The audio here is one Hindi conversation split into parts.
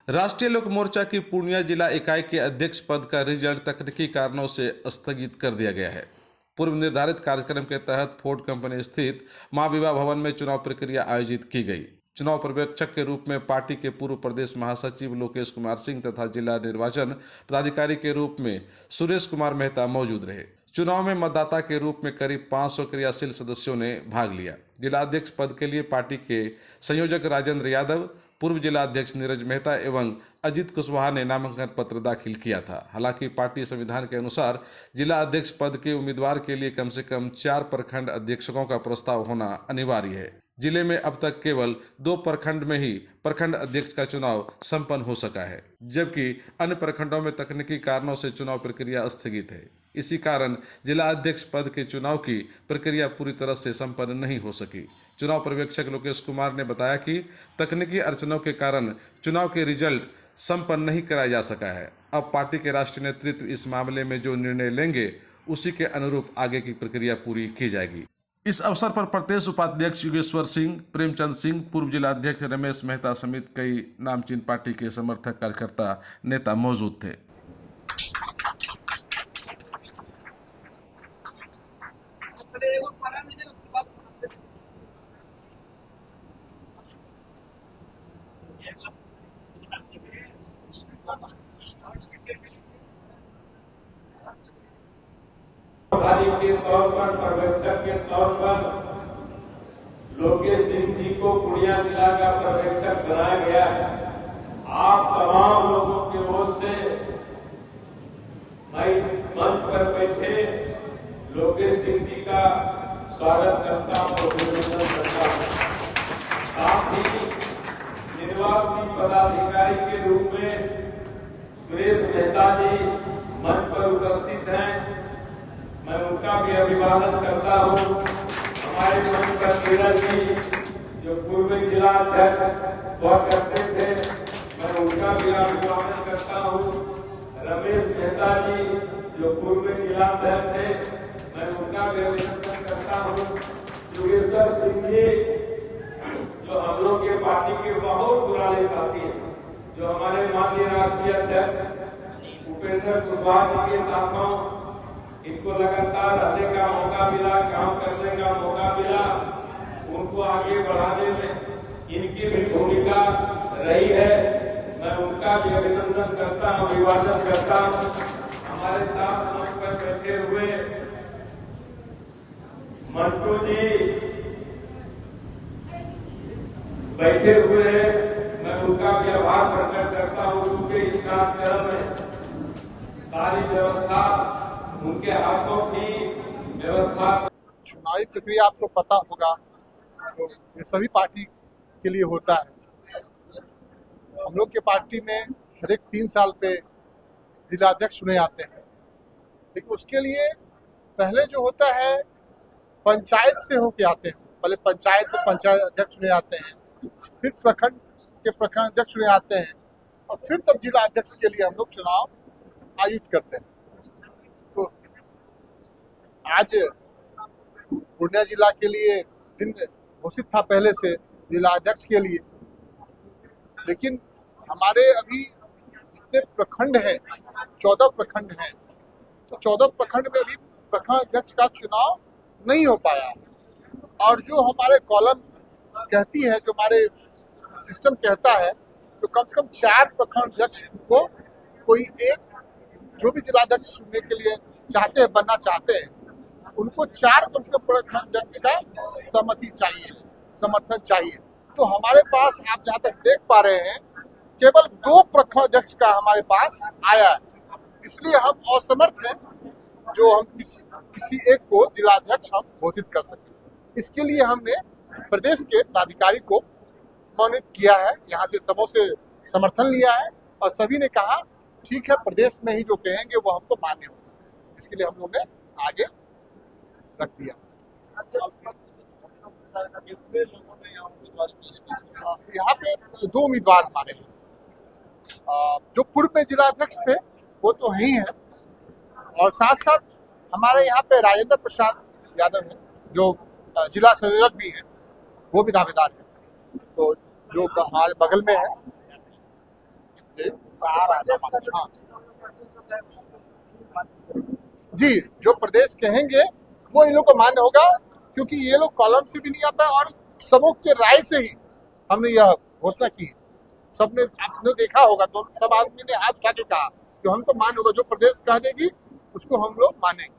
राष्ट्रीय लोक मोर्चा की पूर्णिया जिला इकाई के अध्यक्ष पद का रिजल्ट तकनीकी कारणों से स्थगित कर दिया गया है। पूर्व निर्धारित कार्यक्रम के तहत फोर्ड कंपनी स्थित मां विवाह भवन में चुनाव प्रक्रिया आयोजित की गई। चुनाव पर्यवेक्षक के रूप में पार्टी के पूर्व प्रदेश महासचिव लोकेश कुमार सिंह तथा जिला निर्वाचन पदाधिकारी के रूप में सुरेश कुमार मेहता मौजूद रहे। चुनाव में मतदाता के रूप में करीब 500 क्रियाशील सदस्यों ने भाग लिया। जिलाध्यक्ष पद के लिए पार्टी के संयोजक राजेंद्र यादव, पूर्व जिला अध्यक्ष नीरज मेहता एवं अजित कुशवाहा ने नामांकन पत्र दाखिल किया था। हालांकि पार्टी संविधान के अनुसार जिला अध्यक्ष पद के उम्मीदवार के लिए कम से कम 4 प्रखंड अध्यक्षकों का प्रस्ताव होना अनिवार्य है। जिले में अब तक केवल 2 प्रखंड में ही प्रखंड अध्यक्ष का चुनाव संपन्न हो सका है, जबकि अन्य प्रखंडों में तकनीकी कारणों से चुनाव प्रक्रिया स्थगित है। इसी कारण जिला अध्यक्ष पद के चुनाव की प्रक्रिया पूरी तरह से संपन्न नहीं हो सकी। चुनाव पर्यवेक्षक लोकेश कुमार ने बताया कि तकनीकी अड़चनों के कारण चुनाव के रिजल्ट संपन्न नहीं कराया जा सका है। अब पार्टी के राष्ट्रीय नेतृत्व इस मामले में जो निर्णय लेंगे उसी के अनुरूप आगे की प्रक्रिया पूरी की जाएगी। इस अवसर पर प्रदेश उपाध्यक्ष योगेश्वर सिंह, प्रेमचंद सिंह, पूर्व जिला अध्यक्ष रमेश मेहता समेत कई नामचीन पार्टी के समर्थक, कार्यकर्ता, नेता मौजूद थे। के तौर पर, पर्यवेक्षक के तौर पर लोकेश सिंह जी को पूर्णिया जिला का पर्यवेक्षक बनाया गया है। आप तमाम लोगों की ओर से मैं इस मंच पर बैठे लोकेश सिंह जी का स्वागत करता हूं, अभिनंदन करता हूं। साथ ही निर्वाचित पदाधिकारी के रूप में सुरेश मेहता जी मंच पर उपस्थित हैं, मैं उनका भी अभिवादन करता हूं। हमारे मंच पर नीरज जी जो पूर्व जिला अध्यक्ष हुआ करते थे, मैं उनका भी अभिवादन करता हूं। रमेश मेहता जी जो पूर्व जिला अध्यक्ष थे, मैं उनका भी अभिनंदन करता हूं। योगेश्वर सिंह जी जो हम लोग के पार्टी के बहुत पुराने साथी हैं, जो हमारे माननीय राष्ट्रीय अध्यक्ष उपेंद्र कुशवाहा जी के साथों इनको लगातार रहने का मौका मिला, काम करने का मौका मिला, उनको आगे बढ़ाने में इनकी भी भूमिका रही है। मैं उनका भी अभिनंदन करता हूं, अभिवादन करता हूं। हमारे साथ मंच पर बैठे हुए मंटू जी बैठे हुए हैं, मैं उनका भी आभार प्रकट करता हूं, क्योंकि इस कार्यक्रम में सारी व्यवस्था उनके हाथों की व्यवस्था। चुनावी प्रक्रिया आपको पता होगा, तो ये सभी पार्टी के लिए होता है। हम लोग के पार्टी में हर एक 3 साल पे जिला अध्यक्ष चुने जाते हैं, लेकिन उसके लिए पहले जो होता है पंचायत से होके आते हैं। पहले पंचायत में पंचायत अध्यक्ष चुने जाते हैं, फिर प्रखंड के प्रखंड अध्यक्ष चुने जाते हैं, और फिर तब जिला अध्यक्ष के लिए हम लोग चुनाव आयोजित करते हैं। तो आज पूर्णिया जिला के लिए दिन घोषित था पहले से जिला अध्यक्ष के लिए, लेकिन हमारे अभी जितने प्रखंड हैं, 14 प्रखंड हैं, तो 14 प्रखंड में भी प्रखंड अध्यक्ष का चुनाव नहीं हो पाया। और जो हमारे कॉलम कहती है, जो हमारे सिस्टम कहता है, तो कम से कम 4 प्रखंड अध्यक्ष को कोई एक, जो भी जिलाध्यक्ष चुनने के लिए चाहते हैं, बनना चाहते हैं, उनको 4 कम से कम प्रखंड अध्यक्ष का सहमति चाहिए, समर्थन चाहिए। तो हमारे पास आप जहाँ तक देख पा रहे हैं केवल 2 प्रखंड अध्यक्ष का हमारे पास आया है, इसलिए हम असमर्थ हैं जो हम किसी एक को जिलाध्यक्ष हम घोषित कर सकें। इसके लिए हमने प्रदेश के पदाधिकारी को मनोनीत किया है, यहाँ से सबों से समर्थन लिया है, और सभी ने कहा ठीक है, प्रदेश में ही जो कहेंगे वो हमको मान्य होगा। इसके लिए हम लोग ने आगे रख दिया। यहाँ पे 2 उम्मीदवार हमारे हैं। जो पूर्व में जिला अध्यक्ष थे वो तो यही है, और साथ साथ हमारे यहाँ पे राजेंद्र प्रसाद यादव है जो जिला संयोजक भी है, वो भी दावेदार है। तो जो हमारे बगल में है जी हाँ जी, जो प्रदेश कहेंगे वो इन लोग को मान्य होगा, क्योंकि ये लोग कॉलम से भी नहीं आता और सबों के राय से ही हमने यह घोषणा की। सबने आपने देखा होगा, तो सब आदमी ने हाथ उठा के कहा कि हम तो मान्य होगा, जो प्रदेश कह देगी उसको हम लोग मानेंगे।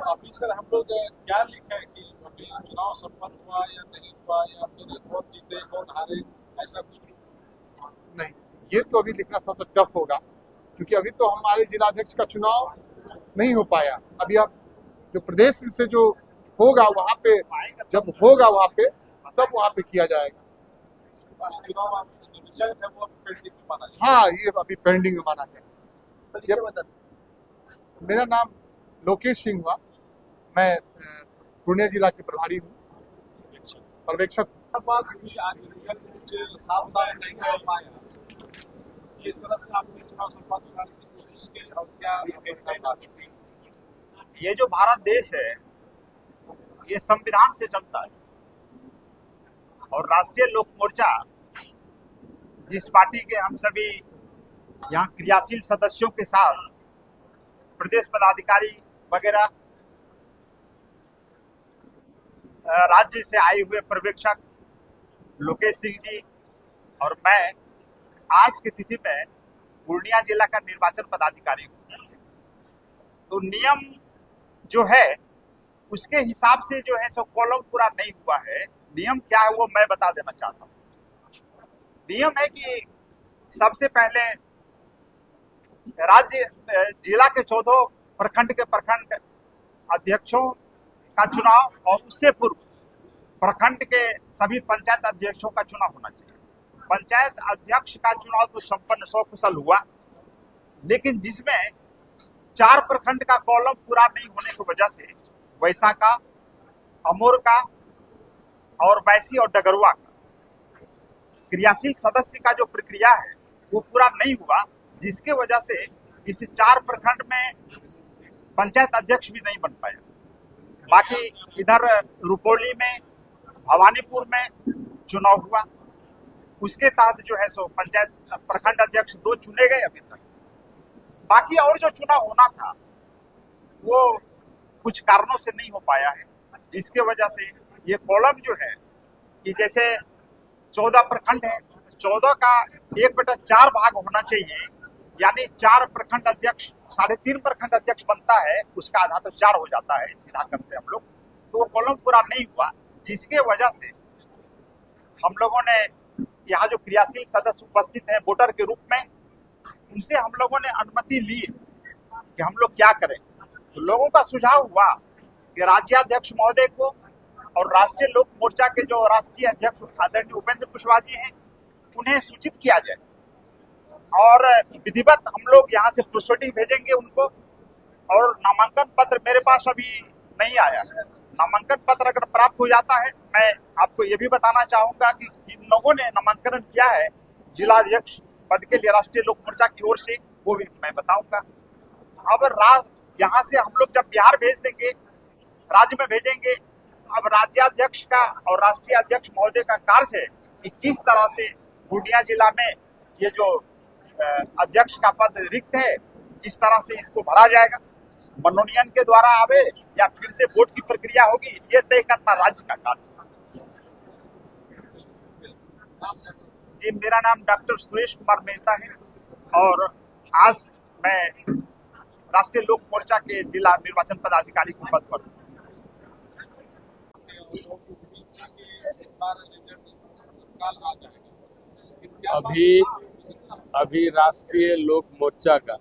अभी सर हम लोग क्या लिखा है कि अभी चुनाव संपन्न हुआ या नहीं हुआ, या फिर कौन जीते कौन हारे, ऐसा कुछ नहीं, ये तो अभी लिखना थोड़ा सा टफ होगा, क्योंकि अभी तो हमारे जिलाध्यक्ष का चुनाव नहीं हो पाया। अभी आप जो प्रदेश से जो होगा वहाँ पे, जब होगा वहाँ पे, तब वहाँ पे किया जाएगा। चुनाव जो रिजल्ट है वो अभी पेंडिंग में माना जाए। हाँ, ये अभी पेंडिंग में माना गया। मेरा नाम लोकेश सिंह हुआ, मैं पूर्णिया जिला के प्रभारी हूँ, पर्यवेक्षक। बात हुई आज रिजल्ट कुछ साफ साफ नहीं कर पाया, किस तरह से आपने चुनाव संपन्न कराने की कोशिश की और क्या? ये जो भारत देश है ये संविधान से चलता है, और राष्ट्रीय लोक मोर्चा जिस पार्टी के हम सभी यहाँ क्रियाशील सदस्यों के साथ प्रदेश पदाधिकारी वगैरह, राज्य से आए हुए पर्यवेक्षक लोकेश सिंह जी और मैं आज की तिथि में पूर्णिया जिला का निर्वाचन पदाधिकारी हूँ। तो नियम जो है उसके हिसाब से जो है सो कॉलम पूरा नहीं हुआ है। नियम क्या है वो मैं बता देना चाहता हूँ। नियम है कि सबसे पहले राज्य जिला के 14 प्रखंड के प्रखंड अध्यक्षों का चुनाव, और उससे पूर्व प्रखंड के सभी पंचायत अध्यक्षों का चुनाव होना चाहिए। पंचायत अध्यक्ष का चुनाव तो संपन्न सकुशल हुआ, लेकिन जिसमें 4 प्रखंड का कॉलम पूरा नहीं होने की वजह से वैसा का, अमोर का और बैसी और डगरुआ का क्रियाशील सदस्य का जो प्रक्रिया है वो पूरा नहीं हुआ, जिसके वजह से इस 4 प्रखंड में पंचायत अध्यक्ष भी नहीं बन पाया। बाकी इधर रुपौली में, भवानीपुर में चुनाव हुआ, उसके तहत जो है सो पंचायत प्रखंड अध्यक्ष 2 चुने गए अभी तक। बाकी और जो चुनाव होना था वो कुछ कारणों से नहीं हो पाया है, जिसके वजह से ये कॉलम जो है कि जैसे 14 प्रखंड है, 14 का 1/4 भाग होना चाहिए, यानी 4 प्रखंड अध्यक्ष 3.5 प्रखंड अध्यक्ष बनता है, उसका आधा तो 4 हो जाता है, सीधा करते हम लोग। तो वो कॉलम पूरा नहीं हुआ, जिसके वजह से हम लोगों ने यहाँ जो क्रियाशील सदस्य उपस्थित हैं वोटर के रूप में, उनसे हम लोगों ने अनुमति ली कि हम लोग क्या करें। तो लोगों का सुझाव हुआ कि राज्याध्यक्ष महोदय को और राष्ट्रीय लोक मोर्चा के जो राष्ट्रीय अध्यक्ष आदरणीय उपेंद्र कुशवाहा जी हैं उन्हें सूचित किया जाए, और विधिवत हम लोग यहाँ से प्रोसीडिंग भेजेंगे उनको। और नामांकन पत्र मेरे पास अभी नहीं आया है। नामांकन पत्र अगर प्राप्त हो जाता है, मैं आपको ये भी बताना चाहूंगा कि जिन लोगों ने नामांकन किया है जिलाध्यक्ष पद के लिए राष्ट्रीय लोक मोर्चा की ओर से, वो भी मैं बताऊंगा। अब यहाँ से हम लोग जब बिहार भेज देंगे, राज्य में भेजेंगे, अब राज्याध्यक्ष का और राष्ट्रीय अध्यक्ष महोदय का कार्य है कि किस तरह से पूर्णिया जिला में ये जो अध्यक्ष का पद रिक्त है, किस तरह से इसको भरा जाएगा, मनोनयन के द्वारा आवे या फिर से वोट की प्रक्रिया होगी, ये तय करना राज्य का कार्य है। जी, मेरा नाम डॉक्टर सुरेश कुमार मेहता है, और आज मैं राष्ट्रीय लोक मोर्चा के जिला निर्वाचन पदाधिकारी के पद पर हूँ। अभी राष्ट्रीय लोक मोर्चा का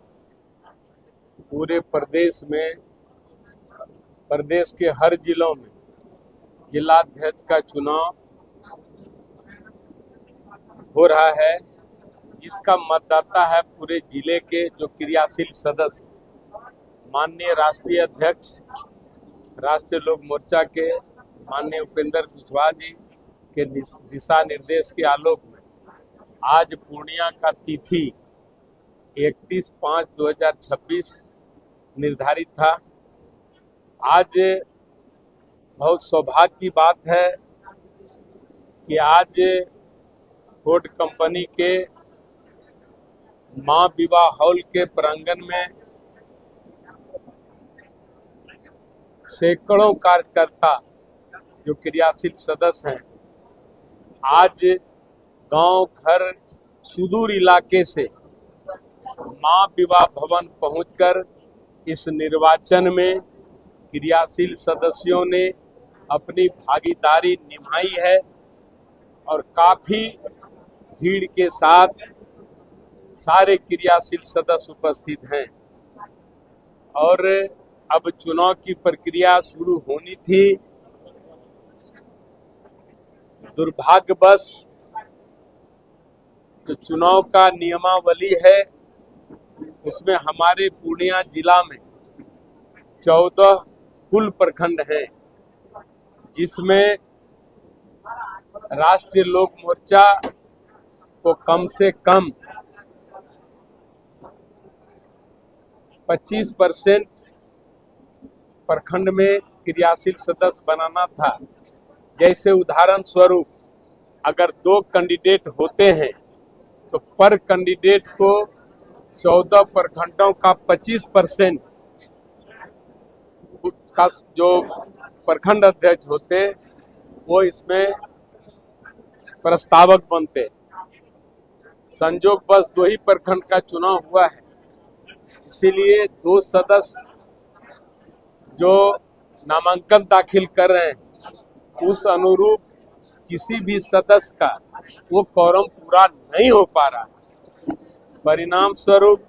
पूरे प्रदेश में, प्रदेश के हर जिलों में जिलाध्यक्ष का चुनाव हो रहा है, जिसका मतदाता है पूरे जिले के जो क्रियाशील सदस्य। माननीय राष्ट्रीय अध्यक्ष राष्ट्रीय लोक मोर्चा के माननीय उपेंद्र कुशवाहा जी के दिशा निर्देश के आलोक में आज पूर्णिया का तिथि 31/5/2026 निर्धारित था। आज बहुत सौभाग्य की बात है कि आज फोर्ड कंपनी के मां विवाह हॉल के प्रांगण में सैकड़ों कार्यकर्ता जो क्रियाशील सदस्य हैं, आज गांव घर सुदूर इलाके से मां विवाह भवन पहुंचकर इस निर्वाचन में क्रियाशील सदस्यों ने अपनी भागीदारी निभाई है और काफी भीड़ के साथ सारे क्रियाशील सदस्य उपस्थित हैं और अब चुनाव की प्रक्रिया शुरू होनी थी। दुर्भाग्यवश जो चुनाव का नियमावली है उसमें हमारे पूर्णिया जिला में 14 कुल प्रखंड हैं, जिसमें राष्ट्रीय लोक मोर्चा को कम से कम 25% प्रखंड में क्रियाशील सदस्य बनाना था। जैसे उदाहरण स्वरूप अगर 2 कैंडिडेट होते हैं तो पर कैंडिडेट को 14 प्रखंडों का 25% का जो प्रखंड अध्यक्ष होते वो इसमें प्रस्तावक बनते। संजोगवश 2 ही प्रखंड का चुनाव हुआ है, इसीलिए 2 सदस्य जो नामांकन दाखिल कर रहे हैं उस अनुरूप किसी भी सदस्य का वो quorum पूरा नहीं हो पा रहा। परिणाम स्वरूप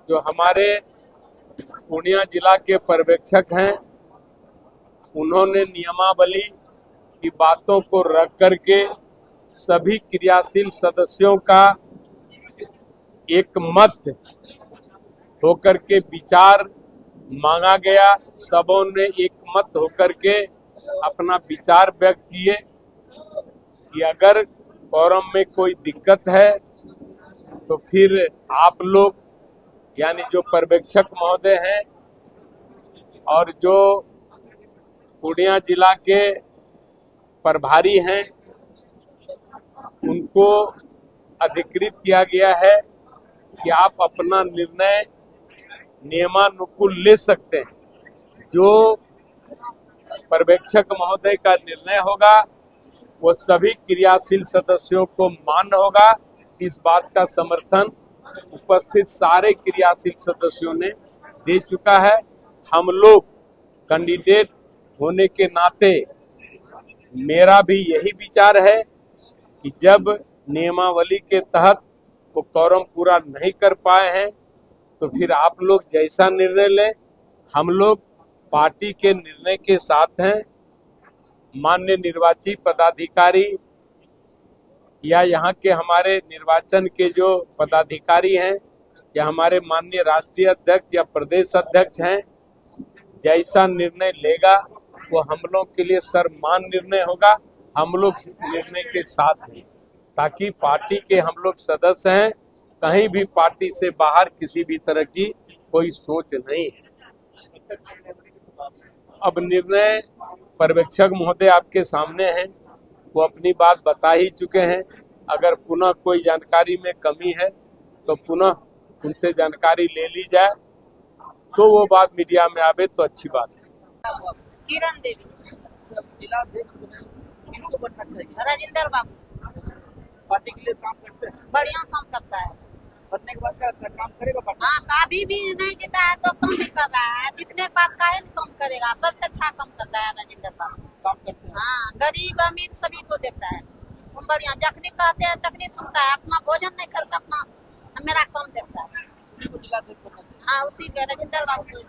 जो हमारे पूर्णिया जिला के पर्यवेक्षक हैं उन्होंने नियमावली की बातों को रख करके सभी क्रियाशील सदस्यों का एक मत होकर के विचार मांगा गया। सबों ने एक मत होकर के अपना विचार व्यक्त किए कि अगर quorum में कोई दिक्कत है तो फिर आप लोग यानी जो पर्यवेक्षक महोदय हैं और जो पूर्णिया जिला के प्रभारी हैं उनको अधिकृत किया गया है कि आप अपना निर्णय नियमानुकूल ले सकते हैं। जो पर्यवेक्षक महोदय का निर्णय होगा वो सभी क्रियाशील सदस्यों को मान्य होगा। इस बात का समर्थन उपस्थित सारे क्रियाशील सदस्यों ने दे चुका है। हम लोग कैंडिडेट होने के नाते मेरा भी यही विचार है कि जब नियमावली के तहत वो quorum पूरा नहीं कर पाए हैं तो फिर आप लोग जैसा निर्णय लें, हम लोग पार्टी के निर्णय के साथ हैं। माननीय निर्वाची पदाधिकारी या यहाँ के हमारे निर्वाचन के जो पदाधिकारी हैं या हमारे माननीय राष्ट्रीय अध्यक्ष या प्रदेश अध्यक्ष हैं, जैसा निर्णय लेगा वो हम लोग के लिए सर्वमान्य निर्णय होगा। हम लोग निर्णय के साथ हैं ताकि पार्टी के हम लोग सदस्य हैं, कहीं भी पार्टी से बाहर किसी भी तरह की कोई सोच नहीं है। अब निर्णय पर्यवेक्षक महोदय आपके सामने हैं, वो अपनी बात बता ही चुके हैं। अगर पुनः कोई जानकारी में कमी है तो पुनः उनसे जानकारी ले ली जाए, तो वो बात मीडिया में आवे तो अच्छी बात है। किरण देवी जिला अध्यक्ष किनको बनना चाहिए? राजेंद्र बाबू पार्टी के लिए काम करते हैं, बढ़िया काम करता है। बनने के बाद क्या काम करेगा पार्टी? हाँ, कभी भी नहीं जीता है तो कम भी कर रहा है। जितने बात काहे नहीं कम करेगा, सबसे अच्छा काम करता है राजेंद्र बाबू। काम करते हैं। हाँ, गरीब अमीर सभी को देखता है। तुम बढ़िया जखनी कहते हैं तखनी सुनता है। अपना भोजन नहीं करता, अपना मेरा काम देखता है। उनको जिला अध्यक्ष बनना चाहिए। हाँ, उसी के राजेंद्र बाबू को।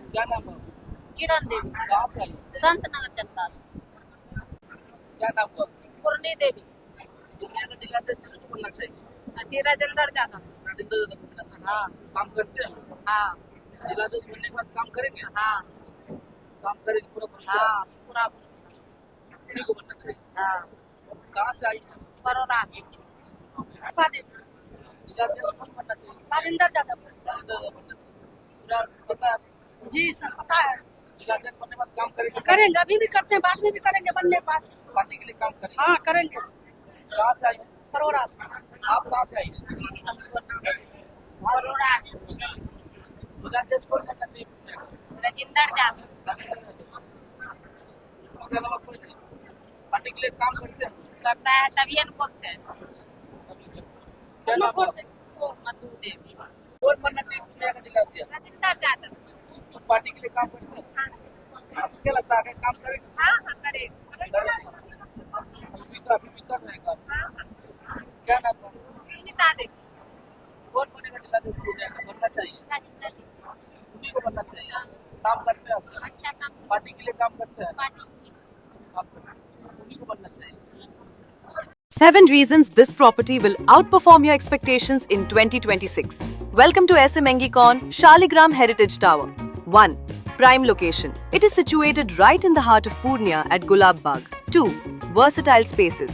क्या नाम है? किरण देवी कहाँ से आई? संत नगर चक्का से। क्या नाम हुआ? पूर्णी देवी दुनिया का जिला अध्यक्ष किसको बनना चाहिए? राजेंद्र यादव। राजेंद्र यादव बनना चाहिए। हाँ काम करते हैं। हाँ जिला अध्यक्ष बनने के बाद काम करेंगे। हाँ काम करेंगे पूरा भरोसा। हाँ, पूरा उन्हीं को बनना चाहिए। हाँ। कहाँ से आई? बड़ौदा जिला अध्यक्ष कौन बनना चाहिए? राजेंद्र यादव। राजेंद्र यादव बनना चाहिए। पूरा पता है? जी सर, पता है। जिला अध्यक्ष बनने के बाद काम करेंगे। करेंगे, अभी भी करते हैं, बाद में भी करेंगे। बनने के बाद पार्टी के लिए काम करेंगे। हाँ करेंगे। कहाँ से आई? करोड़ा से। आप कहाँ से आई करोड़ा से। जिलाध्यक्ष कौन बनना चाहिए पूर्णिया का? राजेंद्र जामी। उसके अलावा कोई नहीं पार्टी के लिए काम करते हैं करता है तभी न बोलते हैं। क्या नाम है? मधु देवी। कौन बनना चाहिए पूर्णिया का जिलाध्यक्ष? राजेंद्र जादव। तो पार्टी के लिए काम करते हैं आपको क्या लगता है कि काम करेंगे हाँ हाँ करेगा। अभी भी कर रहे हैं काम क्या नाम है? सुनीता देवी। कौन बनेगा जिलाध्यक्ष पूर्णिया का? बनना चाहिए राजेंद्र जी। उन्हीं को बनना चाहिए काम करते हैं अच्छा अच्छा काम पार्टी के लिए काम करते हैं पार्टी। आप उन्हीं को बनना चाहिए 7 reasons this property will outperform your expectations in 2026. Welcome to SM Engicon, Shaligram Heritage Tower. 1. Prime location. It is situated right in the heart of Purnia at Gulab Bagh. 2. Versatile spaces.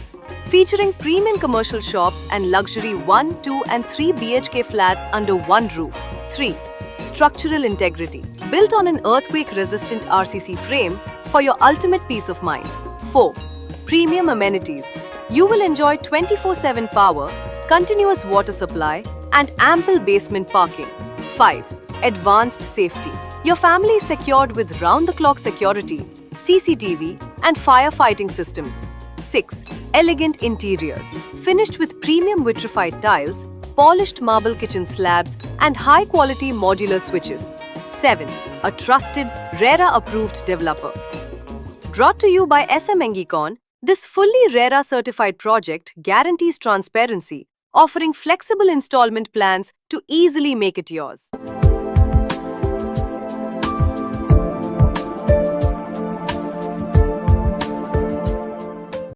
Featuring premium commercial shops and luxury 1, 2 and 3 BHK flats under one roof. 3. Structural integrity. Built on an earthquake-resistant RCC frame for your ultimate peace of mind. 4. Premium amenities. You will enjoy 24/7 power, continuous water supply, and ample basement parking. 5. Advanced safety. Your family is secured with round-the-clock security, CCTV, and firefighting systems. 6. Elegant interiors. Finished with premium vitrified tiles, polished marble kitchen slabs, and high-quality modular switches. 7. A trusted, RERA-approved developer. Brought to you by SM Engicon, this fully RERA certified project guarantees transparency, offering flexible installment plans to easily make it yours.